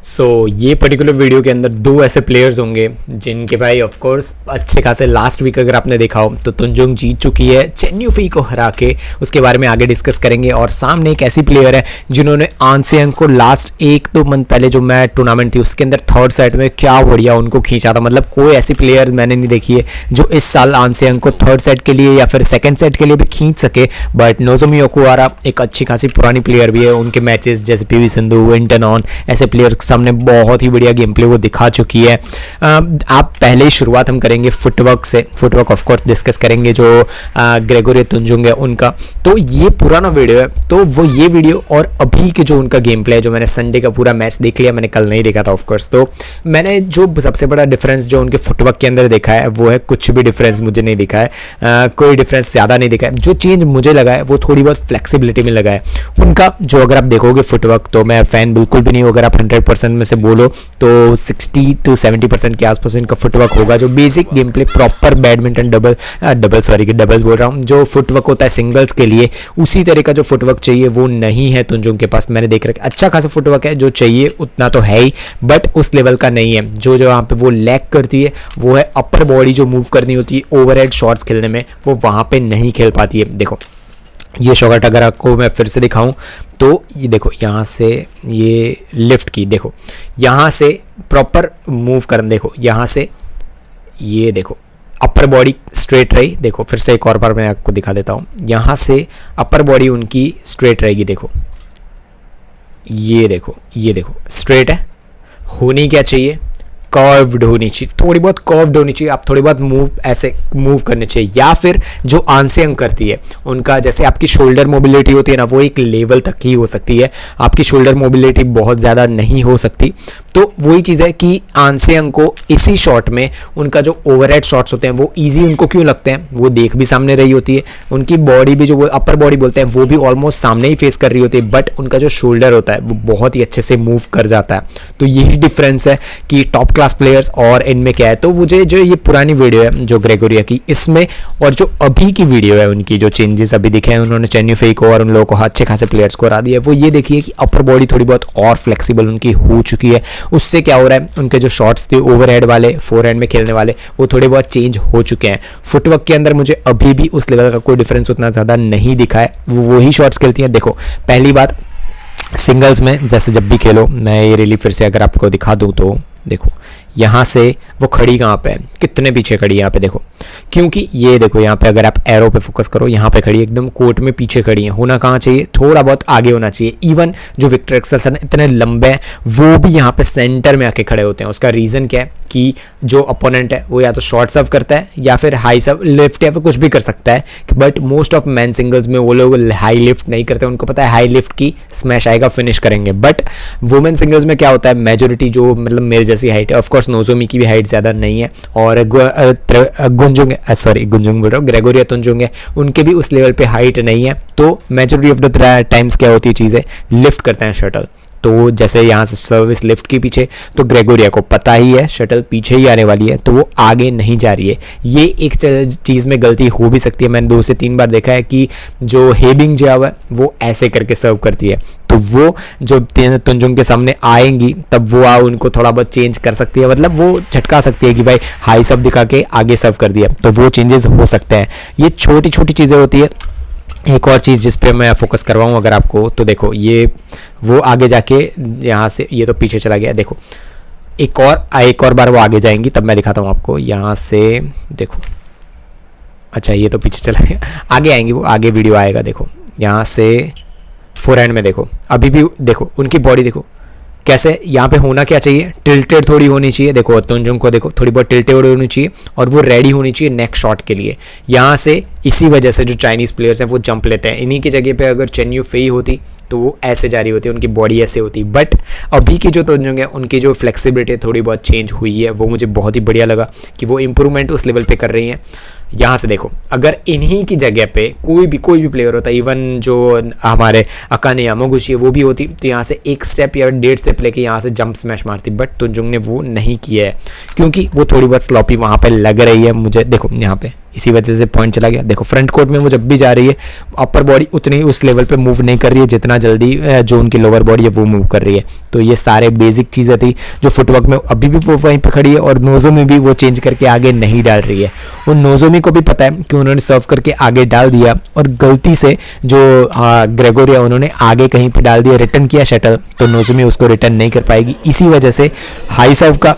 ये particular video के अंदर दो ऐसे प्लेयर्स होंगे जिनके भाई ऑफ कोर्स अच्छे खासे लास्ट वीक अगर आपने देखा हो तो तुंजुंग जीत चुकी है चेन युफी को हरा के। उसके बारे में आगे डिस्कस करेंगे। और सामने एक ऐसी प्लेयर है जिन्होंने आन सेयोंग को लास्ट 1-2 मंथ पहले जो मैं टूर्नामेंट थी उसके अंदर थर्ड सेट में क्या बढ़िया उनको खींचा था। मतलब कोई ऐसी प्लेयर मैंने नहीं देखी है जो इस साल आन सेयोंग को थर्ड सेट के लिए या फिर सेकेंड सेट के लिए भी खींच सके। बट नोजोमी ओकुहारा एक अच्छी खासी पुरानी प्लेयर भी है। उनके मैचेस जैसे पीवी सिंधु, विंटरनॉन ऐसे प्लेयर सामने बहुत ही बढ़िया गेम प्ले वो दिखा चुकी है। आप पहले ही शुरुआत हम करेंगे फुटवर्क से। फुटवर्क ऑफ कोर्स डिस्कस करेंगे जो ग्रेगोरी तुंजुंग है उनका। तो ये पुराना वीडियो है तो वो ये वीडियो और अभी के जो उनका गेम प्ले है जो मैंने संडे का पूरा मैच देख लिया, मैंने कल नहीं देखा था ऑफ कोर्स। तो मैंने जो सबसे बड़ा डिफरेंस जो उनके फुटवर्क के अंदर देखा है वो है कुछ भी डिफरेंस मुझे नहीं दिखा है। कोई डिफरेंस ज़्यादा नहीं दिखा है। जो चेंज मुझे लगा है वो थोड़ी बहुत फ्लेक्सिबिलिटी में लगा है उनका। जो अगर आप देखोगे फुटवर्क तो मैं फ़ैन बिल्कुल भी नहीं हूँ। अगर आप 100% में से बोलो तो 60 to 70% के आसपास इनका फुटवर्क होगा। जो basic game play proper badminton doubles बोल रहा हूँ, जो फुटवर्क होता है सिंगल्स के लिए उसी तरह का जो फुटवर्क चाहिए वो नहीं है तुंजुंग के पास। मैंने देख रखा अच्छा खासा फुटवर्क है, जो चाहिए उतना तो है ही बट उस लेवल का नहीं है। जो यहाँ पे वो लैक करती है वो है अपर बॉडी जो मूव करनी होती है ओवरहेड शॉट्स खेलने में, वो वहाँ पे नहीं खेल पाती है। देखो ये शॉट अगर आपको मैं फिर से दिखाऊं तो ये देखो यहाँ से ये लिफ्ट की, देखो यहाँ से प्रॉपर मूव करना, देखो यहाँ से ये देखो अपर बॉडी स्ट्रेट रही। देखो फिर से एक और बार मैं आपको दिखा देता हूँ। यहाँ से अपर बॉडी उनकी स्ट्रेट रहेगी। देखो ये देखो स्ट्रेट है। होनी क्या चाहिए, कर्व्ड होनी चाहिए, थोड़ी बहुत कर्व्ड होनी चाहिए। आप थोड़ी बहुत मूव ऐसे मूव करने चाहिए। या फिर जो आन सेयोंग करती है उनका जैसे आपकी शोल्डर मोबिलिटी होती है ना वो एक लेवल तक ही हो सकती है। आपकी शोल्डर मोबिलिटी बहुत ज़्यादा नहीं हो सकती। तो वही चीज़ है कि आन सेयोंग को इसी शॉट में उनका जो ओवरहेड शॉट्स होते हैं वो ईजी उनको क्यों लगते हैं, वो देख भी सामने रही होती है। उनकी बॉडी भी जो वो अपर बॉडी बोलते हैं वो भी ऑलमोस्ट सामने ही फेस कर रही होती है बट उनका जो शोल्डर होता है वो बहुत ही अच्छे से मूव कर जाता है। तो यही डिफरेंस है कि टॉप क्लास प्लेयर्स और इनमें क्या है। तो मुझे जो ये पुरानी वीडियो है जो ग्रेगोरिया की इसमें और जो अभी की वीडियो है उनकी जो चेंजेस अभी दिखे हैं उन्होंने चेन युफी को और उन लोगों को अच्छे खासे प्लेयर्स को हरा दिया है, वो ये देखिए कि अपर बॉडी थोड़ी बहुत और फ्लेक्सिबल उनकी हो चुकी है। उससे क्या हो रहा है उनके जो शॉट्स थे ओवरहेड वाले फोरहैंड में खेलने वाले वो थोड़े बहुत चेंज हो चुके हैं। फुटवर्क के अंदर मुझे अभी भी उस लेवल का कोई डिफरेंस उतना ज़्यादा नहीं दिखा है। वो वही शॉट्स खेलती हैं। देखो पहली बात सिंगल्स में जैसे जब भी खेलो, मैं ये रियली फिर से अगर आपको दिखा दूँ तो देखो यहाँ से वो खड़ी कहाँ पे है, कितने पीछे खड़ी है यहाँ पे देखो। क्योंकि ये देखो यहाँ पे अगर आप एरो पे फोकस करो यहाँ पे खड़ी एकदम कोर्ट में पीछे खड़ी है। होना कहाँ चाहिए, थोड़ा बहुत आगे होना चाहिए। इवन जो विक्टर एक्सेल्सन इतने लंबे हैं वो भी यहाँ पे सेंटर में आके खड़े होते हैं। उसका रीज़न क्या है कि जो अपोनेंट है वो या तो शॉर्ट सर्व करता है या फिर हाई सर्व लिफ्ट या फिर कुछ भी कर सकता है। But most of man singles में वो लोग हाई लिफ्ट नहीं करते। उनको पता है हाई लिफ्ट की स्मैश आएगा फिनिश करेंगे। बट वुमेन सिंगल्स में क्या होता है मेजोरिटी जो मतलब मेरे जैसी हाइट है, ऑफकोर्स नोजोमी की भी हाइट ज़्यादा नहीं है और गुंजुंग बोल रहा हूँ ग्रेगोरिया तुंजुंग है उनके भी उस लेवल पे हाइट नहीं है। तो मेजोरिटी ऑफ द टाइम्स क्या होती है चीज़ें लिफ्ट करते हैं शटल। तो जैसे यहाँ से सर्विस लिफ्ट के पीछे तो ग्रेगोरिया को पता ही है शटल पीछे ही आने वाली है तो वो आगे नहीं जा रही है। ये एक चीज़ में गलती हो भी सकती है। मैंने 2 से 3 बार देखा है कि जो हेबिंग जियाव है वो ऐसे करके सर्व करती है तो वो जो तुंजुंग के सामने आएंगी तब वो उनको थोड़ा बहुत चेंज कर सकती है। मतलब वो झटका सकती है कि भाई हाई सर्व दिखा के आगे सर्व कर दिया, तो वो चेंजेस हो सकते हैं। ये छोटी छोटी चीज़ें होती है। एक और चीज़ जिस पे मैं फोकस करवाऊँ अगर आपको तो देखो ये वो आगे जाके यहाँ से ये तो पीछे चला गया। देखो एक और बार वो आगे जाएंगी तब मैं दिखाता हूँ आपको। यहाँ से देखो अच्छा ये तो पीछे चला गया, आगे आएंगी वो, आगे वीडियो आएगा। देखो यहाँ से फोरहैंड में देखो अभी भी देखो उनकी बॉडी देखो कैसे यहाँ पे होना क्या चाहिए, टिल्टेड थोड़ी होनी चाहिए। देखो तुंजुंग को देखो थोड़ी बहुत टिल्टेड होनी चाहिए और वो रेडी होनी चाहिए नेक्स्ट शॉट के लिए। यहाँ से इसी वजह से जो चाइनीज़ प्लेयर्स हैं वो जंप लेते हैं। इन्हीं की जगह पे अगर चेन युफी होती तो वो ऐसे जा रही होती, उनकी बॉडी ऐसे होती। बट अभी की जो तुंजुंग है उनकी जो फ्लेक्सिबिलिटी थोड़ी बहुत चेंज हुई है वो मुझे बहुत ही बढ़िया लगा कि वो इम्प्रूवमेंट उस लेवल पे कर रही हैं। यहाँ से देखो अगर इन्हीं की जगह पे कोई भी प्लेयर होता, इवन जो हमारे अकाने यामागुची है वो भी होती तो यहाँ से 1 स्टेप या 1.5 स्टेप लेके यहाँ से जंप स्मैश मारती। बट तुंजुंग ने वो नहीं किया है क्योंकि वो थोड़ी बहुत स्लॉपी वहाँ पे लग रही है मुझे। देखो यहाँ पे इसी वजह से पॉइंट चला गया। देखो फ्रंट कोर्ट में वो जब भी जा रही है अपर बॉडी उतनी उस लेवल पे मूव नहीं कर रही है जितना जल्दी जो उनकी लोअर बॉडी है वो मूव कर रही है। तो ये सारे बेसिक चीज़ें थी जो फुटवर्क में अभी भी वो वहीं पे खड़ी है, और नोजोमी भी वो चेंज करके आगे नहीं डाल रही है। उन नोजोमी को भी पता है कि उन्होंने सर्व करके आगे डाल दिया और गलती से जो ग्रेगोरिया उन्होंने आगे कहीं पे डाल दिया, रिटर्न किया शटल, तो नोजोमी उसको रिटर्न नहीं कर पाएगी। इसी वजह से हाई सर्व का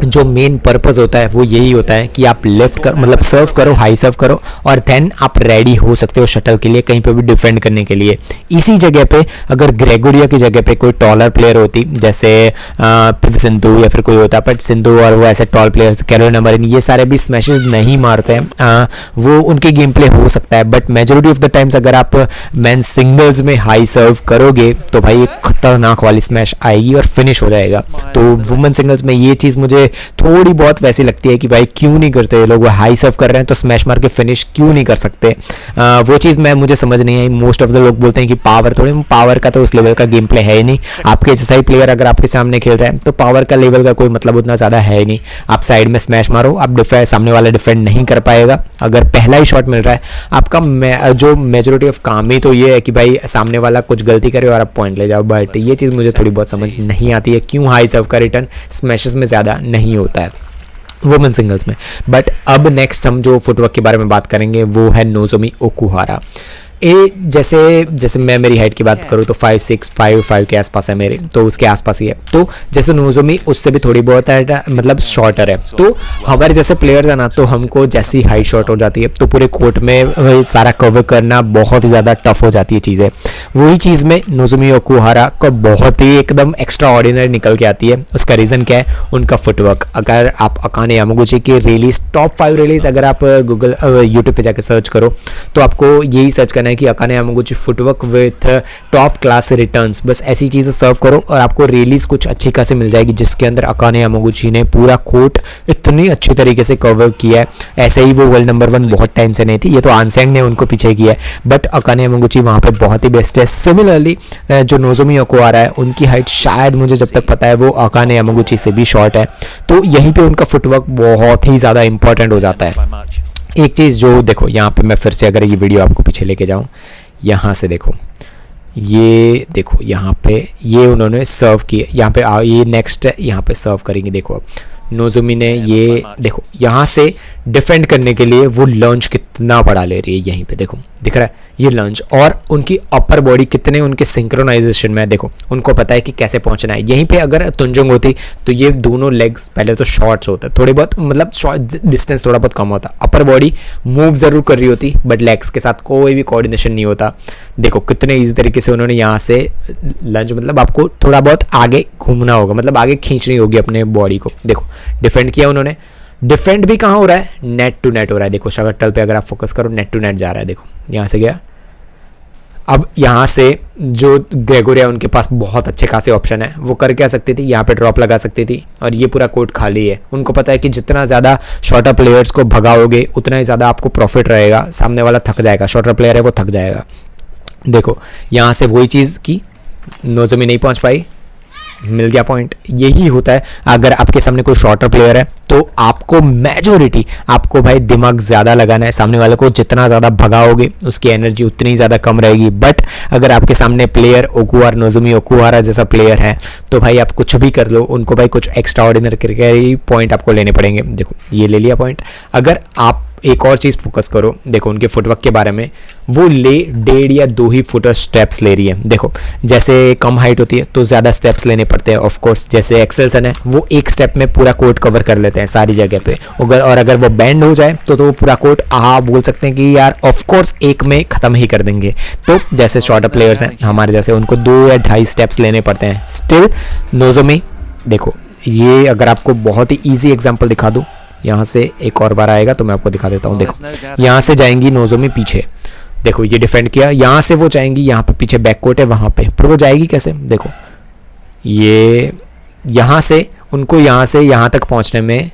जो मेन पर्पस होता है वो यही होता है कि आप लेफ्ट कर मतलब सर्व करो, हाई सर्व करो, और देन आप रेडी हो सकते हो शटल के लिए कहीं पे भी डिफेंड करने के लिए। इसी जगह पे अगर ग्रेगोरिया की जगह पे कोई टॉलर प्लेयर होती, जैसे सिंधु या फिर कोई होता, बट सिंधु और वो ऐसे टॉल प्लेयर्स, कैरोलिना मरिन, ये सारे भी स्मैशेस नहीं मारते हैं, वो उनके गेम प्ले हो सकता है, but majority of the times अगर आप मैन सिंगल्स में हाई सर्व करोगे तो भाई एक खतरनाक वाली स्मैश आएगी और फिनिश हो जाएगा। तो वुमेन सिंगल्स में ये चीज़ मुझे थोड़ी बहुत वैसी लगती है कि भाई क्यों नहीं करते ये लोग, हाई सर्व कर रहे हैं तो स्मैश मार के फिनिश क्यों नहीं कर सकते। वो चीज़ मुझे समझ नहीं आई। मोस्ट ऑफ द लोग बोलते हैं कि पावर का तो उस लेवल का गेम प्ले है ही नहीं। आपके जैसा ही प्लेयर अगर आपके सामने खेल रहा है तो पावर का लेवल का कोई मतलब उतना ज़्यादा है ही नहीं। आप साइड में स्मैश मारो, आप सामने वाला डिफेंड नहीं कर पाएगा। अगर पहला ही शॉट मिल रहा है आपका जो मेजोरिटी ऑफ काम ही तो ये है कि भाई सामने वाला कुछ गलती करे और आप पॉइंट ले जाओ। बट ये चीज़ मुझे थोड़ी बहुत समझ नहीं आती है क्यों हाई सर्व का रिटर्न स्मैशेस में ज़्यादा नहीं होता है वुमेन सिंगल्स में। बट अब नेक्स्ट हम जो फुटवर्क के बारे में बात करेंगे वो है नोजोमी ओकुहारा। जैसे मैं मेरी हाइट की बात करूँ तो 5'6", 5'5" के आसपास है मेरे, तो उसके आसपास ही है। तो जैसे नोजोमी उससे भी थोड़ी बहुत है मतलब शॉर्टर है। तो हमारे जैसे प्लेयर्स है ना, तो हमको जैसी हाइट शॉर्ट हो जाती है तो पूरे कोर्ट में सारा कवर करना बहुत ही ज़्यादा टफ हो जाती है चीज़ें। वही चीज़ में नोजोमी ओकुहारा को बहुत ही एकदम एक्स्ट्रा ऑर्डिनरी निकल के आती है। उसका रीज़न क्या है? उनका फुटवर्क। अगर आप अकाने यामागुची की रिलीज टॉप 5 रिलीज अगर आप गूगल यूट्यूब पे जाकर सर्च करो तो आपको यही सर्च करना कि Akane Yamaguchi footwork with top class returns, बस ऐसी चीज़ें सर्व करो और आपको रिलीज कुछ अच्छी खासी मिल जाएगी जिसके अंदर अकाने यामागुची ने पूरा कोर्ट इतनी अच्छी तरीके से कवर किया है। ऐसे ही वो वर्ल्ड नंबर 1 बहुत टाइम से नहीं थी, ये तो आनसेंग ने उनको पीछे किया है, बट अकाने यामागुची वहाँ पे बहुत ही बेस्ट है। सिमिलरली जो नोजोमी ओकुहारा है उनकी हाइट शायद मुझे जब तक पता है वो अकाने यामागुची से भी शॉर्ट है, तो यहीं पर उनका फुटवर्क बहुत ही ज़्यादा इंपॉर्टेंट हो जाता है। एक चीज़ जो देखो यहाँ पे मैं फिर से अगर ये वीडियो आपको पीछे लेके जाऊँ, यहाँ से देखो यहाँ पे ये उन्होंने सर्व किए, यहाँ पे ये नेक्स्ट है, यहाँ पे सर्व करेंगे। देखो अब नोजोमी ने ये देखो यहाँ से डिफेंड करने के लिए वो लंच कितना बड़ा ले रही है, यहीं पे देखो दिख रहा है ये लंच, और उनकी अपर बॉडी कितने उनके सिंक्रोनाइजेशन में है। देखो उनको पता है कि कैसे पहुंचना है। यहीं पे अगर तुंजुंग होती तो ये दोनों लेग्स पहले तो शॉर्ट्स होते, थोड़े बहुत मतलब शॉर्ट डिस्टेंस थोड़ा बहुत कम होता, अपर बॉडी मूव जरूर कर रही होती बट लेग्स के साथ कोई भी कोऑर्डिनेशन नहीं होता। देखो कितने ईजी तरीके से उन्होंने यहाँ से लंच, मतलब आपको थोड़ा बहुत आगे घूमना होगा, मतलब आगे खींचनी होगी अपने बॉडी को। देखो डिफेंड किया उन्होंने, डिफेंड भी कहाँ हो रहा है? नेट टू नेट हो रहा है। देखो शटल पे अगर आप फोकस करो नेट टू नेट जा रहा है, देखो यहाँ से गया। अब यहाँ से जो ग्रेगोरिया उनके पास बहुत अच्छे खासे ऑप्शन है, वो कर क्या सकती थी, यहाँ पे ड्रॉप लगा सकती थी और ये पूरा कोर्ट खाली है। उनको पता है कि जितना ज़्यादा शॉर्टर प्लेयर्स को भगाओगे उतना ही ज़्यादा आपको प्रॉफिट रहेगा, सामने वाला थक जाएगा, शॉर्टर प्लेयर है वो थक जाएगा। देखो यहाँ से वही चीज़ की नोजोमी नहीं पहुँच पाई, मिल गया पॉइंट। यही होता है अगर आपके सामने कोई शॉर्टर प्लेयर है तो आपको मेजोरिटी आपको भाई दिमाग ज़्यादा लगाना है, सामने वाले को जितना ज़्यादा भगाओगे उसकी एनर्जी उतनी ज़्यादा कम रहेगी। बट अगर आपके सामने प्लेयर नोजोमी ओकुहारा जैसा प्लेयर है तो भाई आप कुछ भी कर लो, उनको भाई कुछ एक्स्ट्रा ऑर्डिनरी करके पॉइंट आपको लेने पड़ेंगे। देखो ये ले लिया पॉइंट। अगर आप एक और चीज़ फोकस करो, देखो उनके फुटवर्क के बारे में, वो 1.5 या 2 ही फुटर स्टेप्स ले रही है। देखो जैसे कम हाइट होती है तो ज़्यादा स्टेप्स लेने पड़ते हैं ऑफ कोर्स, जैसे एक्सेल्सन है वो एक स्टेप में पूरा कोर्ट कवर कर लेते हैं सारी जगह पे, और अगर वो बैंड हो जाए तो वो पूरा कोर्ट बोल सकते हैं कि यार ऑफ कोर्स एक में ख़त्म ही कर देंगे। तो जैसे शॉर्टर प्लेयर्स हैं हमारे जैसे, उनको 2 या 2.5 स्टेप्स लेने पड़ते हैं। स्टिल नोजोमी देखो, ये अगर आपको बहुत ही ईजी एग्जाम्पल दिखा दूँ, यहाँ से एक और बार आएगा तो मैं आपको दिखा देता हूँ। देखो यहाँ से जाएंगी नोजोमी पीछे, देखो ये डिफेंड किया, यहाँ से वो जाएंगी, यहाँ पे पीछे बैक कोर्ट है वहाँ पे, पर वो जाएगी कैसे? देखो ये यहाँ से उनको यहाँ से यहाँ तक पहुँचने में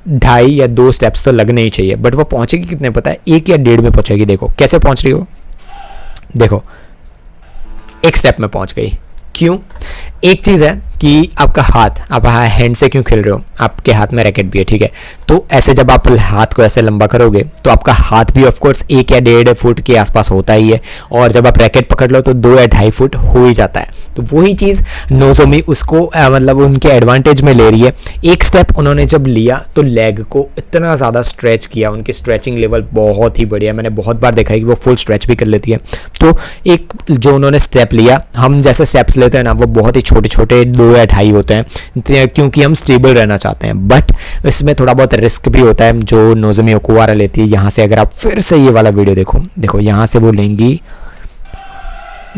2.5 या 2 स्टेप्स तो लगने ही चाहिए, बट वो पहुँचेगी कितने पता है? 1 या 1.5 में पहुँचेगी। देखो कैसे पहुँच रही हो, देखो एक स्टेप में पहुँच गई। क्यों? एक चीज़ है कि आपका हाथ, आप हैंड से क्यों खेल रहे हो, आपके हाथ में रैकेट भी है, ठीक है, तो ऐसे जब आप हाथ को ऐसे लंबा करोगे तो आपका हाथ भी ऑफ कोर्स 1 या 1.5 फुट के आसपास होता ही है, और जब आप रैकेट पकड़ लो तो 2 या 2.5 फुट हो ही जाता है। तो वही चीज़ नोज़ोमी उसको मतलब उनके एडवांटेज में ले रही है। एक स्टेप उन्होंने जब लिया तो लेग को इतना ज़्यादा स्ट्रेच किया, उनकी स्ट्रेचिंग लेवल बहुत ही बढ़िया, मैंने बहुत बार देखा है कि वो फुल स्ट्रेच भी कर लेती है। तो एक जो उन्होंने स्टेप लिया, हम जैसे स्टेप्स लेते हैं ना वो बहुत ही छोटे छोटे 2 या 2.5 होते हैं, क्योंकि हम स्टेबल रहना चाहते हैं, बट इसमें थोड़ा बहुत रिस्क भी होता है जो नोज़ोमी ओकुहारा लेती है। यहाँ से अगर आप फिर से ये वाला वीडियो देखो यहाँ से वो लेंगी,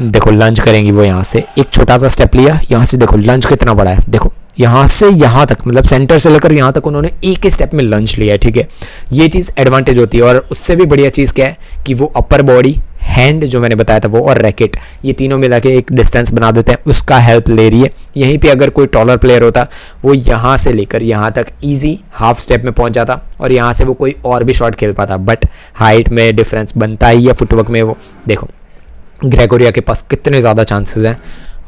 देखो लंज करेंगी वो, यहाँ से एक छोटा सा स्टेप लिया, यहाँ से देखो लंज कितना बड़ा है, देखो यहाँ से यहाँ तक, मतलब सेंटर से लेकर यहाँ तक उन्होंने एक ही स्टेप में लंच लिया है, ठीक है। ये चीज़ एडवांटेज होती है। और उससे भी बढ़िया चीज़ क्या है कि वो अपर बॉडी, हैंड जो मैंने बताया था वो, और रैकेट, ये तीनों मिला के एक डिस्टेंस बना देते हैं, उसका हेल्प ले रही है। यहीं पे अगर कोई टॉलर प्लेयर होता वो यहाँ से लेकर यहाँ तक ईजी हाफ स्टेप में पहुँच जाता, और यहाँ से वो कोई और भी शॉट खेल पाता, बट हाइट में डिफरेंस बनता ही है, फुटवर्क में। वो देखो ग्रेगोरिया के पास कितने ज़्यादा चांसेस हैं,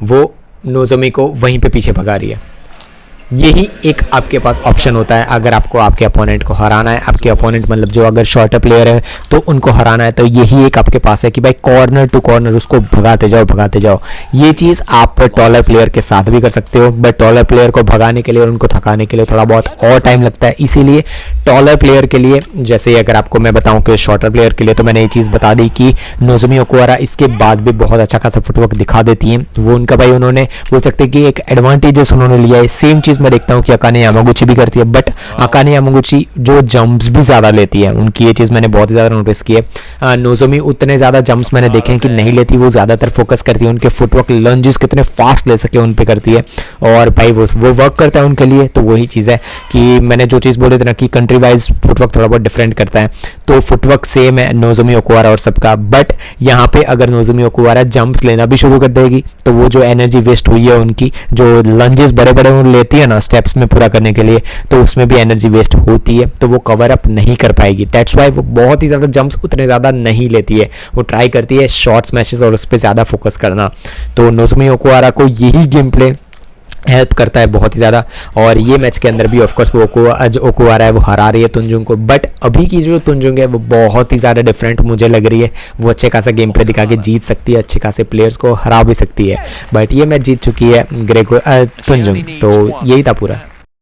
वो नोज़ोमी को वहीं पे पीछे भगा रही है। यही एक आपके पास ऑप्शन होता है अगर आपको आपके अपोनेंट को हराना है। आपके अपोनेंट मतलब जो अगर शॉर्टर प्लेयर है तो उनको हराना है, तो यही एक आपके पास है कि भाई कॉर्नर टू कॉर्नर उसको भगाते जाओ। ये चीज़ आप टॉलर प्लेयर के साथ भी कर सकते हो, बट टॉलर प्लेयर को भगाने के लिए और उनको थकाने के लिए थोड़ा बहुत और टाइम लगता है। इसीलिए टॉलर प्लेयर के लिए, जैसे अगर आपको मैं बताऊँ कि शॉर्टर प्लेयर के लिए, तो मैंने ये चीज़ बता दी कि नोज़ोमी ओकुहारा इसके बाद भी बहुत अच्छा खासा फुटवर्क दिखा देती हैं। तो वो उनका भाई, उन्होंने बोल सकते हैं कि एक एडवांटेजेस उन्होंने लिया है। सेम चीज़ मैं देखता हूँ कि अकाने यामागुची भी करती है, बट अकाने यामागुची जो जंप्स भी ज़्यादा लेती है उनकी, ये चीज़ मैंने बहुत ही ज़्यादा नोटिस की है। नोज़ोमी उतने ज़्यादा जंप्स मैंने देखे हैं कि नहीं लेती, वो ज़्यादातर फोकस करती है उनके फुटवर्क, लंजेस कितने फास्ट ले सके उन पे करती है, और भाई वो वर्क करता है उनके लिए। तो वही चीज़ है कि मैंने जो चीज़ बोली थी ना कि कंट्री वाइज फुटवर्क थोड़ा बहुत डिफरेंट करता है, तो फुटवर्क सेम है नोज़ोमी ओकुहारा और सबका, बट यहाँ पे अगर नोज़ोमी ओकुहारा जंप्स लेना भी शुरू कर देगी तो वो जो एनर्जी वेस्ट हुई है उनकी, जो लंजेस बड़े बड़े लेती है ना स्टेप्स में पूरा करने के लिए, तो उसमें भी एनर्जी वेस्ट होती है, तो वो कवर अप नहीं कर पाएगी। दैट्स वाई वो बहुत ही ज़्यादा जंप्स उतने ज़्यादा नहीं लेती है, वो ट्राई करती है शॉर्ट्स मैचेस और उस पर ज़्यादा फोकस करना। तो नोज़ोमी ओकुहारा को यही गेम प्ले हेल्प करता है बहुत ही ज़्यादा। और ये मैच के अंदर भी ऑफकोर्स वो ओकुहारा है वो हरा रही है तुंजुंग को, बट अभी की जो तुंजुंग है वो बहुत ही ज़्यादा डिफरेंट मुझे लग रही है। वो अच्छे खासा गेम प्ले दिखा के जीत सकती है, अच्छे खासे प्लेयर्स को हरा भी सकती है, बट ये मैच जीत चुकी है तुंजुंग। तो यही था पूरा।